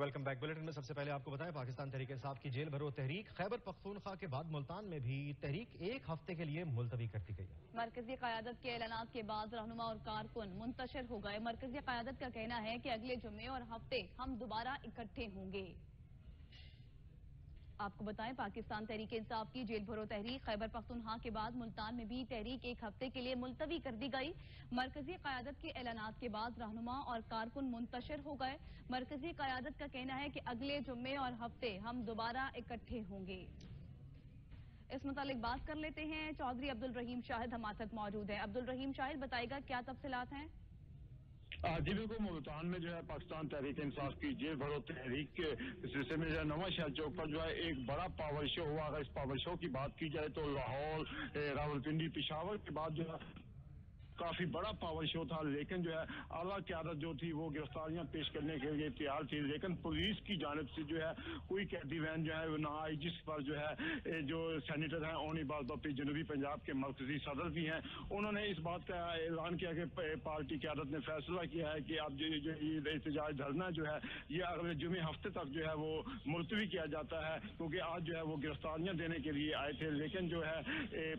Welcome back bulletin میں سب سے پہلے آپ کو بتائیں پاکستان تحریک انصاف کی جیل بھرو تحریک خیبر پختونخوا کے بعد ملتان میں بھی تحریک ایک ہفتے کے لیے ملتوی کر دی گئی ہے۔ مرکزی قیادت کے اعلانات کے بعد رہنما اور کارکن منتشر ہو گئے۔ مرکزی قیادت کا کہنا ہے کہ اگلے جمعے اور ہفتے ہم دوبارہ اکٹھے ہوں گے۔ آپ کو بتائیں پاکستان تحریک انصاف کی جیل بھرو تحریک خیبر پختونخوا کے بعد ملتان میں بھی تحریک ایک ہفتے کے لیے ملتوی کر دی گئی۔ مرکزی قیادت کے اعلانات کے بعد رہنما اور کارکن منتشر ہو گئے۔ مرکزی قیادت کا کہنا ہے کہ اگلے جمعے اور ہفتے ہم دوبارہ اکٹھے ہوں گے۔ اس متعلق بات کر لیتے ہیں، چودھری عبدالرحیم شاہد ہمارے ساتھ موجود ہیں۔ عبدالرحیم شاہد بتائے گا کیا تفصیلات ہیں؟ جی بالکل، ملتان میں جو ہے پاکستان تحریک انصاف کی جیل بھرو تحریک کے سلسلے میں جو ہے نواں شہر چوک پر جو ہے ایک بڑا پاور شو ہوا۔ اگر اس پاور شو کی بات کی جائے تو لاہور، راولپنڈی، پشاور کے بعد جو ہے کافی بڑا پاور شو تھا، لیکن جو ہے اعلیٰ قیادت جو تھی وہ گرفتاریاں پیش کرنے کے لیے تیار تھی، لیکن پولیس کی جانب سے جو ہے کوئی قیدی وین جو ہے وہ نہ آئی، جس پر جو ہے جو سینیٹر ہیں اونی باز بپی جنوبی پنجاب کے مرکزی صدر بھی ہیں، انہوں نے اس بات کا اعلان کیا کہ پارٹی قیادت نے فیصلہ کیا ہے کہ اب جو یہ احتجاج دھرنا جو ہے یہ اگلے جمعے ہفتے تک جو ہے وہ ملتوی کیا جاتا ہے، کیونکہ آج جو ہے وہ گرفتاریاں دینے کے لیے آئے تھے، لیکن جو ہے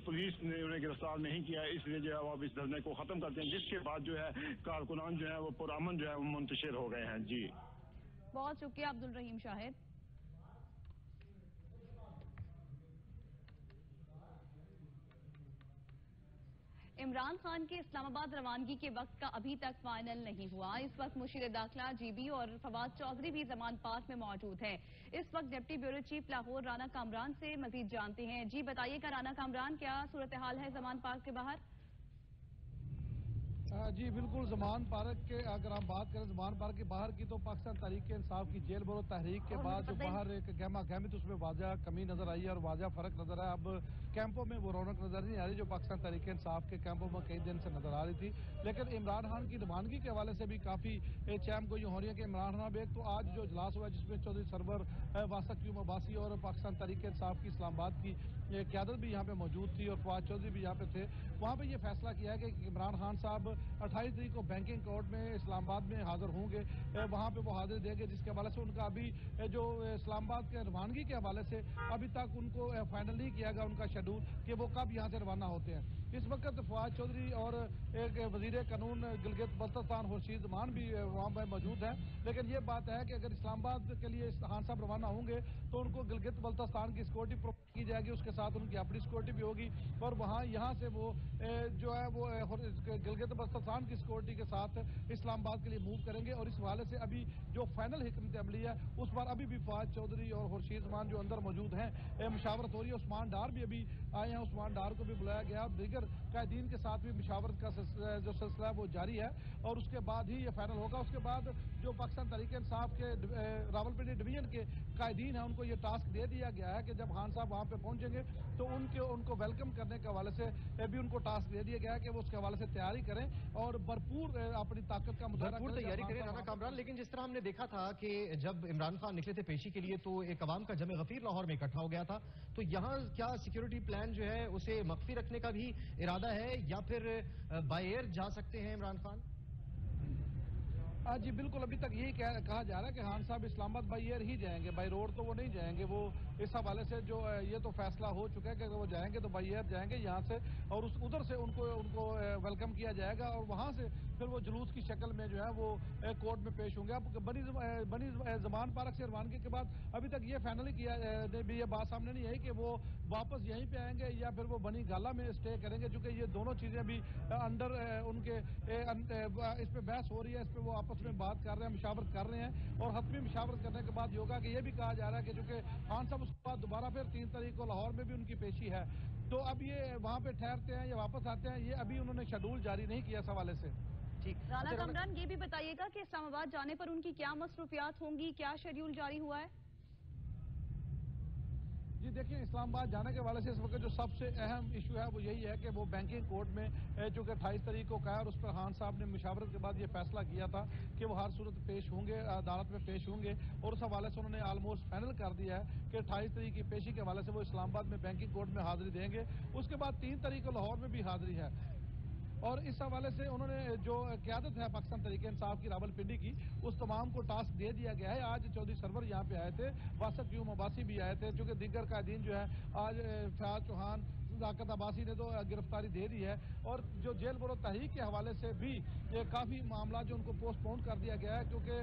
پولیس نے انہیں گرفتار نہیں کیا، اس لیے جو ہے وہ اب اس دھرنے کو ختم کرتے ہیں، جس کے بعد جو ہے کارکنان جو ہے وہ پرامن جو ہے وہ منتشر ہو گئے ہیں۔ جی بہت شکریہ عبدالرحیم شاہد۔ عمران خان کے اسلام آباد روانگی کے وقت کا ابھی تک فائنل نہیں ہوا۔ اس وقت مشیر داخلہ جی بی اور فواد چودھری بھی زمان پارک میں موجود ہیں۔ اس وقت deputy bureau chief Lahore Rana Kamran سے مزید جانتے ہیں۔ جی بتائیے گا رانا کامران، کیا صورتحال ہے زمان پارک کے باہر؟ جی بالکل، زمان پارک کے اگر ہم بات کریں زمان پارک کے باہر کی تو پاکستان تحریک انصاف کی جیل بھرو تحریک کے بعد جو باہر ایک گہما گہمی تو اس میں واضح کمی نظر آئی ہے اور واضح فرق نظر آیا۔ اب کیمپوں میں وہ رونق نظر نہیں آ رہی جو پاکستان تحریک انصاف کے کیمپوں میں کئی دن سے نظر آ رہی تھی، لیکن عمران خان کی روانگی کے حوالے سے بھی کافی چہم گوئی ہو رہی ہے کہ عمران خان ایک تو آج جو اجلاس ہوا جس میں چودھری سرور واسق کیوم عباسی اور پاکستان تحریک انصاف کی اسلام آباد کی قیادت بھی یہاں پہ موجود تھی اور فواد چودھری بھی یہاں پہ تھے، وہاں پہ یہ فیصلہ کیا ہے کہ عمران خان صاحب 28 تاریخ کو بینکنگ کورٹ میں اسلام آباد میں حاضر ہوں گے، وہاں پہ وہ حاضر دیں گے، جس کے حوالے سے ان کا ابھی جو اسلام آباد کے روانگی کے حوالے سے ابھی تک ان کو فائنل نہیں کیا گیا ان کا شیڈول کہ وہ کب یہاں سے روانہ ہوتے ہیں۔ اس وقت فواد چودھری اور ایک وزیر قانون گلگت بلتستان خورشید زمان بھی وہاں پہ موجود ہیں، لیکن یہ بات ہے کہ اگر اسلام آباد کے لیے خان صاحب روانہ ہوں گے تو ان کو گلگت بلتستان کی سیکورٹی پرووائڈ کی جائے گی، اس کے ساتھ ان کی اپنی سیکورٹی بھی ہوگی اور وہاں یہاں سے وہ جو ہے وہ گلگت بلتستان کی سیکورٹی کے ساتھ اسلام آباد کے لیے موو کریں گے، اور اس حوالے سے ابھی جو فائنل حکمت عملی ہے اس پر ابھی بھی فواد چودھری اور خورشید زمان جو اندر موجود ہیں مشاورت ہو رہی ہے۔ عثمان ڈار بھی ابھی آئے ہیں، عثمان ڈار کو بھی بلایا گیا، دیگر قائدین کے ساتھ بھی مشاورت کا جو سلسلہ ہے وہ جاری ہے اور اس کے بعد ہی یہ فائنل ہوگا۔ اس کے بعد جو پاکستان تحریک انصاف کے راولپنڈی ڈویژن کے قائدین ہیں ان کو یہ ٹاسک دے دیا گیا ہے کہ جب خان صاحب وہاں پہ پہنچیں گے تو ان کو ویلکم کرنے کے حوالے سے بھی ان کو ٹاسک دے دیا گیا ہے کہ وہ اس کے حوالے سے تیاری کریں اور بھرپور اپنی طاقت کا مظاہرہ کریں، تیاری کریں رانا کامران۔ لیکن جس طرح ہم نے دیکھا تھا کہ جب عمران خان نکلے تھے پیشی کے لیے تو ایک عوام کا جمع غفیر لاہور میں اکٹھا ہو گیا تھا، تو یہاں کیا سیکیورٹی پلان جو ہے اسے مخفی رکھنے کا بھی ارادہ ہے یا پھر بائی ایئر جا سکتے ہیں عمران خان؟ جی بالکل، ابھی تک یہی کہا جا رہا ہے کہ خان صاحب اسلام آباد بائی ایئر ہی جائیں گے، بائی روڈ تو وہ نہیں جائیں گے۔ وہ اس حوالے سے جو یہ تو فیصلہ ہو چکا ہے کہ اگر وہ جائیں گے تو بائی ایئر جائیں گے یہاں سے اور ادھر سے ان کو ویلکم کیا جائے گا اور وہاں سے پھر وہ جلوس کی شکل میں جو ہے وہ کورٹ میں پیش ہوں گے۔ اب بنی زمان پارک سے روانگی کے بعد ابھی تک یہ فائنل کیا بھی یہ بات سامنے نہیں ہے کہ وہ واپس یہیں پہ آئیں گے یا پھر وہ بنی گالا میں اسٹے کریں گے، چونکہ یہ دونوں چیزیں بھی انڈر ان کے اس پہ بحث ہو رہی ہے، اس پہ وہ آپس میں بات کر رہے ہیں، مشاورت کر رہے ہیں اور حتمی مشاورت کرنے کے بعد یہ ہوگا کہ یہ بھی کہا جا رہا ہے کہ چونکہ خان صاحب اس کے بعد دوبارہ پھر 3 تاریخ کو لاہور میں بھی ان کی پیشی ہے تو اب یہ وہاں پہ ٹھہرتے ہیں یا واپس آتے ہیں، یہ ابھی انہوں نے شیڈول جاری نہیں کیا اس حوالے سے۔ رانا کامران یہ بھی بتائیے گا کہ اسلام آباد جانے پر ان کی کیا مصروفیات ہوں گی، کیا شیڈول جاری ہوا ہے؟ جی دیکھیں، اسلام آباد جانے کے حوالے سے اس وقت جو سب سے اہم ایشو ہے وہ یہی ہے کہ وہ بینکنگ کورٹ میں چونکہ 28 تاریخ کو قرار اس پر خان صاحب نے مشاورت کے بعد یہ فیصلہ کیا تھا کہ وہ ہر صورت پیش ہوں گے، عدالت میں پیش ہوں گے اور اس حوالے سے انہوں نے آلموسٹ فائنل کر دیا ہے کہ 28 تاریخ کی پیشی کے حوالے سے وہ اسلام آباد میں بینکنگ کورٹ میں حاضری دیں گے۔ اس کے بعد 3 تاریخ کو لاہور میں بھی حاضری ہے اور اس حوالے سے انہوں نے جو قیادت ہے پاکستان تحریک انصاف کی راولپنڈی کی، اس تمام کو ٹاسک دے دیا گیا ہے. آج چودھری سرور یہاں پہ آئے تھے، واسط یوم عباسی بھی آئے تھے، چونکہ دیگر قائدین جو ہے آج فیاض چوہان، صداقت عباسی نے تو گرفتاری دے دی ہے. اور جو جیل برو تحریک کے حوالے سے بھی کافی معاملات جو ان کو پوسٹ پون کر دیا گیا ہے، کیونکہ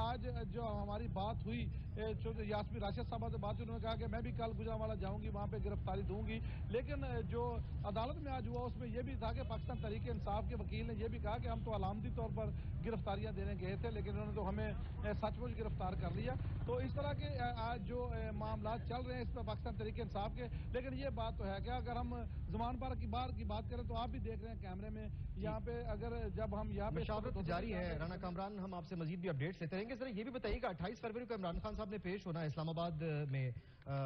آج جو ہماری بات ہوئی یاسمین راشد صاحبہ سے بات، انہوں نے کہا کہ میں بھی کل گجرانوالہ جاؤں گی، وہاں پہ گرفتاری دوں گی. لیکن جو عدالت میں آج ہوا اس میں یہ بھی تھا کہ پاکستان تحریک انصاف کے وکیل نے یہ بھی کہا کہ ہم تو علامتی طور پر گرفتاریاں دینے گئے تھے، لیکن انہوں نے تو ہمیں سچ مچ گرفتار کر لیا. تو اس طرح کے آج جو معاملات چل رہے ہیں اس پہ پاکستان تحریک انصاف کے. لیکن یہ بات تو ہے کہ اگر ہم زمان پارک کی بار کی بات کریں تو آپ بھی دیکھ رہے ہیں کیمرے میں یہاں پہ، اگر جب ہم یہاں پہ مشاورت جاری ہے. رانا کامران، ہم آپ سے مزید بھی اپڈیٹس لیتے رہیں گے. ذرا یہ بھی بتائیے کہ 28 فروری کو عمران خان صاحب نے پیش ہونا ہے اسلام آباد میں،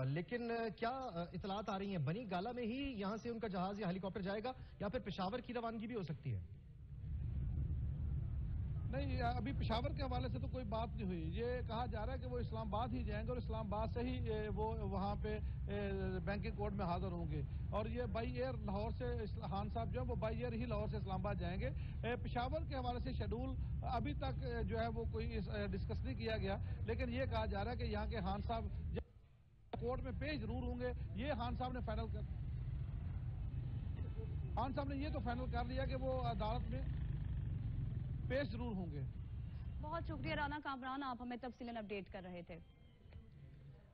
لیکن کیا اطلاعات آ رہی ہیں بنی گالا میں ہی یہاں سے ان کا جہاز یا ہیلی کاپٹر جائے گا یا پھر پشاور کی روانگی بھی ہو سکتی ہے؟ نہیں، ابھی پشاور کے حوالے سے تو کوئی بات نہیں ہوئی. یہ کہا جا رہا ہے کہ وہ اسلام آباد ہی جائیں گے اور اسلام آباد سے ہی وہ وہاں پہ بینکنگ کورٹ میں حاضر ہوں گے. اور یہ بائی ایئر لاہور سے خان صاحب جو ہے وہ بائی ایئر ہی لاہور سے اسلام آباد جائیں گے. پشاور کے حوالے سے شیڈول ابھی تک جو ہے وہ کوئی ڈسکس نہیں کیا گیا، لیکن یہ کہا جا رہا ہے کہ یہاں کے خان صاحب کورٹ میں پیش ضرور ہوں گے. یہ خان صاحب نے یہ تو فائنل کر لیا کہ وہ عدالت میں پیش ضرور ہوں گے. بہت شکریہ رانا کامران، آپ ہمیں تفصیلاً اپڈیٹ کر رہے تھے.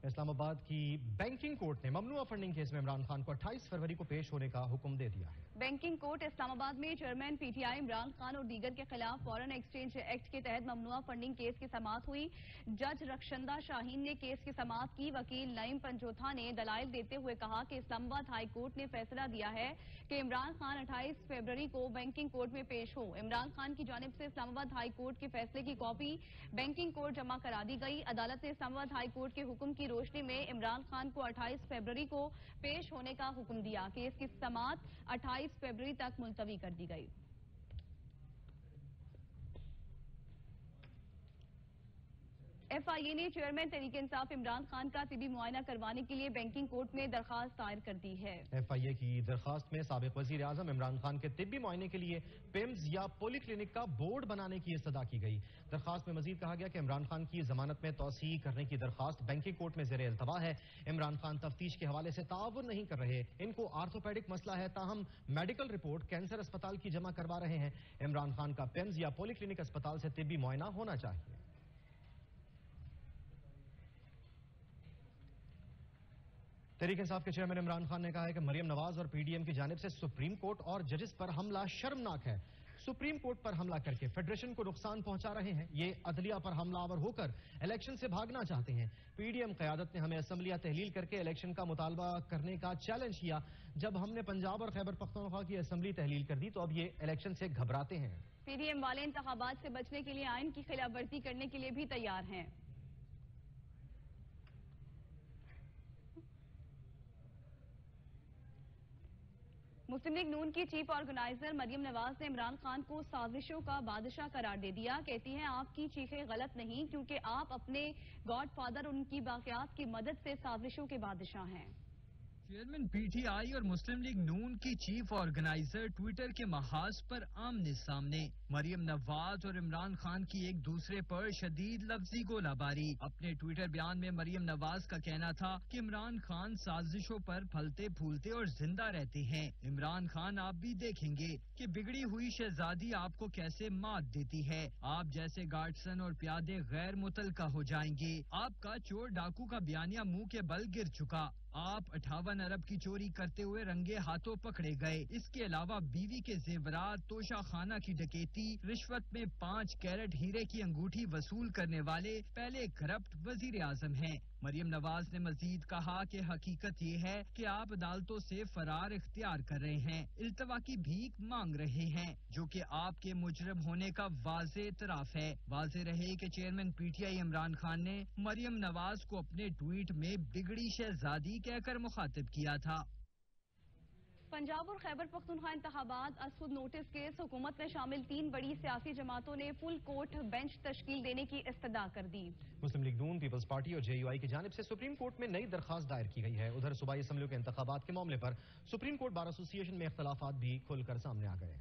اسلام آباد کی بینکنگ کورٹ نے ممنوعہ فنڈنگ کیس میں عمران خان کو 28 فروری کو پیش ہونے کا حکم دے دیا ہے. بینکنگ کورٹ اسلام آباد میں chairman P T I Imran Khan اور دیگر کے خلاف فورن ایکسچینج ایکٹ کے تحت ممنوعہ فنڈنگ کیس کی سماعت ہوئی. جج رخشندہ شاہین نے کیس کی سماعت کی. وکیل نعیم پنجوتھا نے دلائل دیتے ہوئے کہا کہ اسلام آباد ہائی کورٹ نے فیصلہ دیا ہے کہ عمران خان 28 فروری کو بینکنگ کورٹ میں پیش ہو. عمران خان کی جانب سے اسلام آباد ہائی کورٹ کے فیصلے کی کاپی بینکنگ کورٹ جمع کرا دی گئی. عدالت نے اسلام آباد ہائی کورٹ کے حکم کی روشنی میں عمران خان کو 28 فروری کو پیش ہونے کا حکم دیا. کیس کی سماعت 28 فروری تک ملتوی کر دی گئی. ایف آئی اے نے چیئرمین تحریک انصاف عمران خان کا طبی معائنہ کروانے کے لیے بینکنگ کورٹ میں درخواست دائر کر دی ہے. ایف آئی اے کی درخواست میں سابق وزیر اعظم عمران خان کے طبی معائنے کے لیے پیمز یا پولی کلینک کا بورڈ بنانے کی استدعا کی گئی. درخواست میں مزید کہا گیا کہ عمران خان کی ضمانت میں توسیع کرنے کی درخواست بینکنگ کورٹ میں زیر التوا ہے. عمران خان تفتیش کے حوالے سے تعاون نہیں کر رہے. ان کو آرتھوپیڈک مسئلہ ہے، تاہم میڈیکل رپورٹ کینسر اسپتال کی جمع کروا رہے ہیں. عمران خان کا پیمز یا پولی کلینک اسپتال سے طبی معائنہ ہونا چاہیے. تحریک انصاف کے چیئرمین عمران خان نے کہا ہے کہ مریم نواز اور پی ڈی ایم کی جانب سے سپریم کورٹ اور ججز پر حملہ شرمناک ہے. سپریم کورٹ پر حملہ کر کے فیڈریشن کو نقصان پہنچا رہے ہیں. یہ عدلیہ پر حملہ آور ہو کر الیکشن سے بھاگنا چاہتے ہیں. پی ڈی ایم قیادت نے ہمیں اسمبلیاں تحلیل کر کے الیکشن کا مطالبہ کرنے کا چیلنج کیا. جب ہم نے پنجاب اور خیبر پختونخوا کی اسمبلی تحلیل کر دی تو اب یہ الیکشن سے گھبراتے ہیں. پی ڈی ایم والے انتخابات سے بچنے کے لیے آئین کی خلاف ورزی کرنے کے لیے بھی تیار ہیں. مسلم لیگ نون کی چیف آرگنائزر مریم نواز نے عمران خان کو سازشوں کا بادشاہ قرار دے دیا. کہتی ہیں آپ کی چیخیں غلط نہیں کیونکہ آپ اپنے گاڈ فادر اور ان کی باقیات کی مدد سے سازشوں کے بادشاہ ہیں. چیئرمین پی ٹی آئی اور مسلم لیگ نون کی چیف آرگنائزر ٹویٹر کے محاذ پر آمنے سامنے. مریم نواز اور عمران خان کی ایک دوسرے پر شدید لفظی گولہ باری. اپنے ٹویٹر بیان میں مریم نواز کا کہنا تھا کہ عمران خان سازشوں پر پھلتے پھولتے اور زندہ رہتے ہیں. عمران خان آپ بھی دیکھیں گے کہ بگڑی ہوئی شہزادی آپ کو کیسے مات دیتی ہے. آپ جیسے گارڈسن اور پیادے غیر متعلقہ ہو جائیں گے. آپ کا چور ڈاکو کا بیانیہ منہ کے بل گر چکا. آپ 58 ارب کی چوری کرتے ہوئے رنگے ہاتھوں پکڑے گئے. اس کے علاوہ بیوی کے زیورات، توشہ خانہ کی ڈکیتی، رشوت میں 5 کیرٹ ہیرے کی انگوٹھی وصول کرنے والے پہلے کرپٹ وزیر اعظم ہیں. مریم نواز نے مزید کہا کہ حقیقت یہ ہے کہ آپ عدالتوں سے فرار اختیار کر رہے ہیں، التوا کی بھیک مانگ رہے ہیں، جو کہ آپ کے مجرم ہونے کا واضح اعتراف ہے. واضح رہے کہ chairman P T I Imran Khan نے مریم نواز کو اپنے ٹویٹ میں بگڑی شہزادی کہہ کر مخاطب کیا تھا. پنجاب اور خیبر پختونخوا انتخابات از نوٹس کیس. حکومت میں شامل 3 بڑی سیاسی جماعتوں نے فل کورٹ بینچ تشکیل دینے کی استدعا کر دی. مسلم لیگ نون، پیپلز پارٹی اور جے یو آئی کی جانب سے سپریم کورٹ میں نئی درخواست دائر کی گئی ہے. ادھر صوبائی اسمبلیوں کے انتخابات کے معاملے پر سپریم کورٹ بار ایسوسی ایشن میں اختلافات بھی کھل کر سامنے آ گئے ہیں.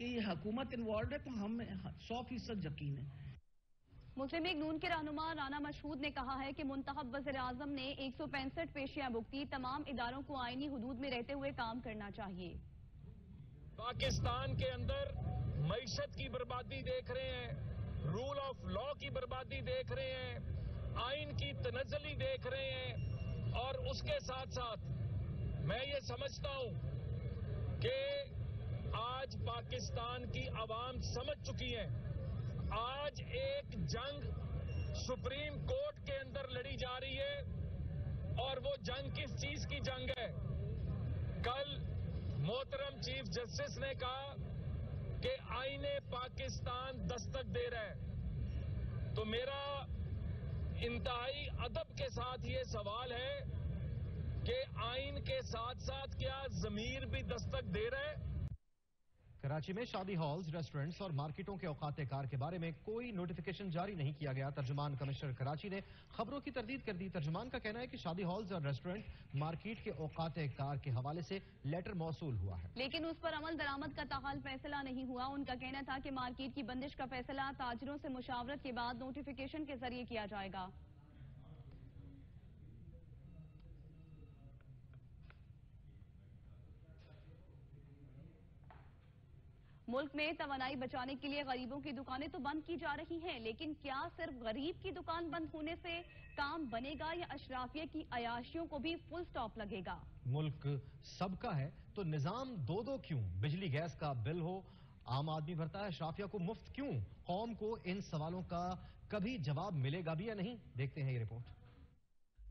کہ حکومت انوالوڈ ہے تو ہمیں 100% یقین ہے. مسلم لیگ نون کے رہنما رانا مشہود نے کہا ہے کہ منتخب وزیر اعظم نے 165 پیشیاں بھگتی. تمام اداروں کو آئینی حدود میں رہتے ہوئے کام کرنا چاہیے. پاکستان کے اندر معیشت کی بربادی دیکھ رہے ہیں, رول آف لا کی بربادی دیکھ رہے ہیں, آئین کی تنزلی دیکھ رہے ہیں, اور اس کے ساتھ ساتھ میں یہ سمجھتا ہوں کہ آج پاکستان کی عوام سمجھ چکی ہے. آج ایک جنگ سپریم کورٹ کے اندر لڑی جا رہی ہے, اور وہ جنگ کس چیز کی جنگ ہے؟ کل محترم چیف جسٹس نے کہا کہ آئین پاکستان دستک دے رہا ہے. تو میرا انتہائی ادب کے ساتھ یہ سوال ہے کہ آئین کے ساتھ ساتھ کیا ضمیر بھی دستک دے رہا ہے؟ کراچی میں شادی ہالز، ریسٹورنٹس اور مارکیٹوں کے اوقات کار کے بارے میں کوئی نوٹیفیکیشن جاری نہیں کیا گیا. ترجمان کمشنر کراچی نے خبروں کی تردید کر دی. ترجمان کا کہنا ہے کہ شادی ہالز اور ریسٹورنٹ مارکیٹ کے اوقات کار کے حوالے سے لیٹر موصول ہوا ہے, لیکن اس پر عمل درآمد کا تاحال فیصلہ نہیں ہوا. ان کا کہنا تھا کہ مارکیٹ کی بندش کا فیصلہ تاجروں سے مشاورت کے بعد نوٹیفیکیشن کے ذریعے کیا جائے گا. ملک میں توانائی بچانے کے لیے غریبوں کی دکانیں تو بند کی جا رہی ہیں, لیکن کیا صرف غریب کی دکان بند ہونے سے کام بنے گا یا اشرافیہ کی عیاشیوں کو بھی فل سٹاپ لگے گا؟ ملک سب کا ہے تو نظام دو کیوں؟ بجلی گیس کا بل ہو عام آدمی بھرتا ہے, اشرافیہ کو مفت کیوں؟ قوم کو ان سوالوں کا کبھی جواب ملے گا بھی یا نہیں؟ دیکھتے ہیں یہ رپورٹ.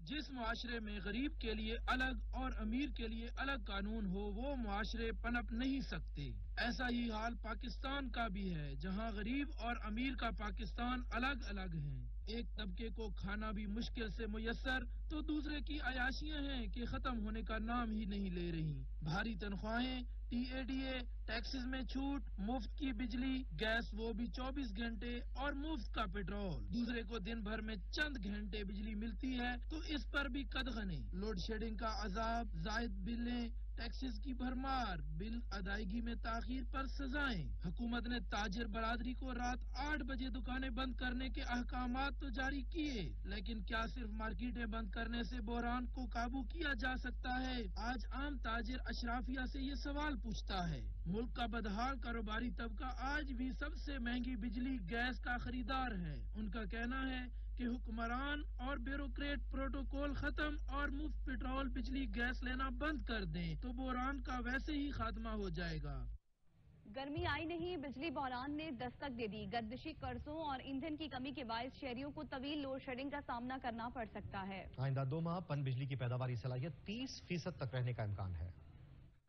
جس معاشرے میں غریب کے لیے الگ اور امیر کے لیے الگ قانون ہو وہ معاشرے پنپ نہیں سکتے. ایسا ہی حال پاکستان کا بھی ہے, جہاں غریب اور امیر کا پاکستان الگ الگ ہیں. ایک طبقے کو کھانا بھی مشکل سے میسر تو دوسرے کی عیاشیاں ہیں کہ ختم ہونے کا نام ہی نہیں لے رہی. بھاری تنخواہیں, T A D A, taxes میں چھوٹ, مفت کی بجلی, گیس وہ بھی 24 گھنٹے اور مفت کا پیٹرول. دوسرے کو دن بھر میں چند گھنٹے بجلی ملتی ہے تو اس پر بھی قدغنیں. لوڈ شیڈنگ کا عذاب, زائد بلیں, ٹیکسز کی بھرمار, بل ادائیگی میں تاخیر پر سزائیں. حکومت نے تاجر برادری کو رات 8 بجے دکانیں بند کرنے کے احکامات تو جاری کیے, لیکن کیا صرف مارکیٹیں بند کرنے سے بحران کو قابو کیا جا سکتا ہے؟ آج عام تاجر اشرافیہ سے یہ سوال پوچھتا ہے. ملک کا بدحال کاروباری طبقہ آج بھی سب سے مہنگی بجلی گیس کا خریدار ہے. ان کا کہنا ہے کہ حکمران اور بیوروکریٹ پروٹوکول ختم اور مفت پیٹرول بجلی گیس لینا بند کر دیں تو بحران کا ویسے ہی خاتمہ ہو جائے گا. گرمی آئی نہیں, بجلی بحران نے دستک دے دی. گردشی قرضوں اور ایندھن کی کمی کے باعث شہریوں کو طویل لوڈ شیڈنگ کا سامنا کرنا پڑ سکتا ہے. آئندہ 2 ماہ پن بجلی کی پیداواری صلاحیت 30% تک رہنے کا امکان ہے.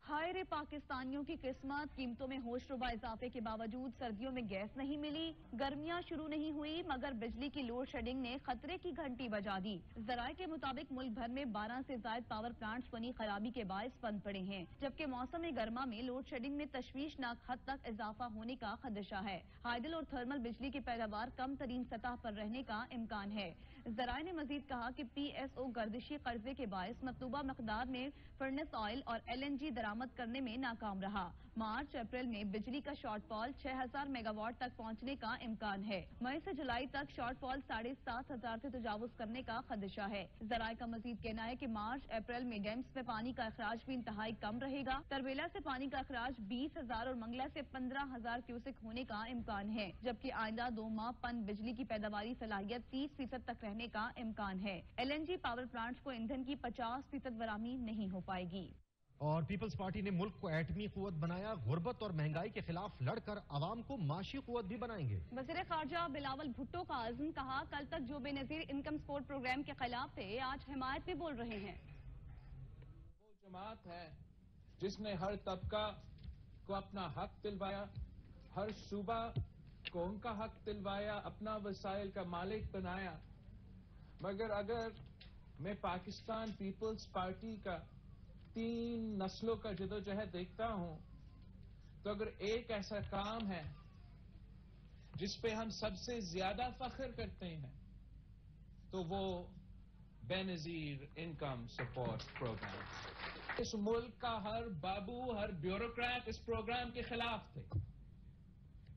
ہائے رے پاکستانیوں کی قسمت, قیمتوں میں ہوش ربا اضافے کے باوجود سردیوں میں گیس نہیں ملی. گرمیاں شروع نہیں ہوئی مگر بجلی کی لوڈ شیڈنگ نے خطرے کی گھنٹی بجا دی. ذرائع کے مطابق ملک بھر میں 12 سے زائد پاور پلانٹس فنی خرابی کے باعث بند پڑے ہیں, جبکہ موسم گرما میں لوڈ شیڈنگ میں تشویشناک حد تک اضافہ ہونے کا خدشہ ہے. ہائیڈل اور تھرمل بجلی کی پیداوار کم ترین سطح پر رہنے کا امکان ہے. ذرائع نے مزید کہا کہ پی ایس او گردشی قرضے کے باعث مطلوبہ مقدار میں فرنس آئل اور ایل این جی درآمد کرنے میں ناکام رہا. مارچ اپریل میں بجلی کا شارٹ فال 6000 میگا واٹ تک پہنچنے کا امکان ہے. مئی سے جولائی تک شارٹ فال 7500 سے تجاوز کرنے کا خدشہ ہے. ذرائع کا مزید کہنا ہے کہ مارچ اپریل میں ڈیمز میں پانی کا اخراج بھی انتہائی کم رہے گا. تربیلا سے پانی کا اخراج 20000 اور منگلہ سے 15000 کیوسک ہونے کا امکان ہے, جبکہ آئندہ 2 ماہ پن بجلی کی پیداواری صلاحیت 30% تک رہنے کا امکان ہے. L N G power plants کو ایندھن کی 50% فراہمی نہیں ہو پائے گی. اور پیپلز پارٹی نے ملک کو ایٹمی قوت بنایا, غربت اور مہنگائی کے خلاف لڑ کر عوام کو معاشی قوت بھی بنائیں گے. وزیر خارجہ بلاول بھٹو کا عزم, کہا کل تک جو بے نظیر انکم سپورٹ پروگرام کے خلاف تھے آج حمایت بھی بول رہے ہیں. وہ جماعت ہے جس نے ہر طبقہ کو اپنا حق دلوایا, ہر صوبہ کو ان کا حق دلوایا, اپنا وسائل کا مالک بنایا. مگر اگر میں پاکستان پیپلز پارٹی کا 3 نسلوں کا جدوجہد دیکھتا ہوں تو اگر ایک ایسا کام ہے جس پہ ہم سب سے زیادہ فخر کرتے ہیں تو وہ بے نظیر انکم سپورٹ پروگرام. اس ملک کا ہر بابو, ہر بیوروکریٹ اس پروگرام کے خلاف تھے.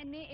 NA